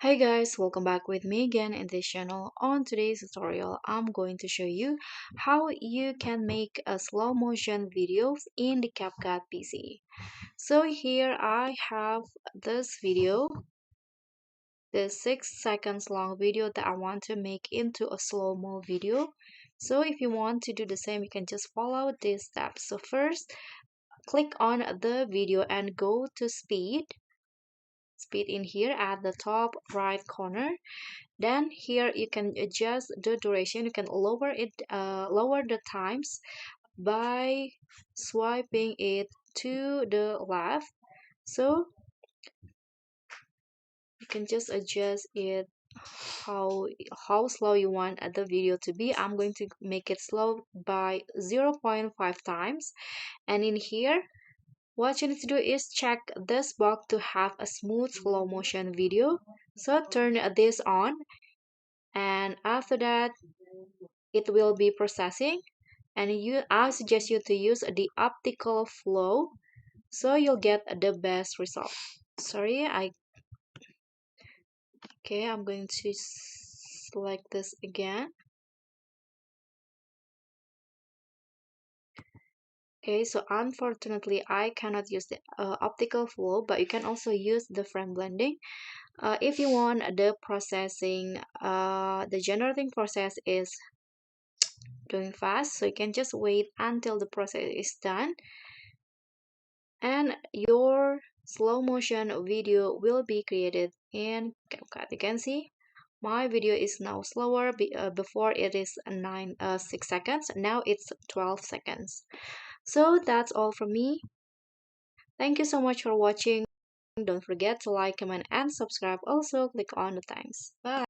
Hi guys, welcome back with me again in this channel. On today's tutorial, I'm going to show you how you can make a slow motion videos in the CapCut PC. So here I have this video, the 6 seconds long video that I want to make into a slow-mo video. So if you want to do the same, you can just follow these steps. So first, click on the video and go to speed in here at the top right corner. Then here you can adjust the duration. You can lower the times by swiping it to the left. So you can just adjust it how slow you want the video to be. I'm going to make it slow by 0.5 times. And in here, what you need to do is check this box to have a smooth slow motion video. So turn this on, and after that it will be processing, and I suggest you to use the optical flow so you'll get the best result. Sorry, I'm going to select this again. Okay, so unfortunately I cannot use the optical flow, but you can also use the frame blending. If you want the processing, the generating process is doing fast, so you can just wait until the process is done, and your slow motion video will be created in CapCut. You can see my video is now slower. Before it is 6 seconds, now it's 12 seconds. So that's all from me. Thank you so much for watching. Don't forget to like, comment, and subscribe. Also click on the thanks. Bye.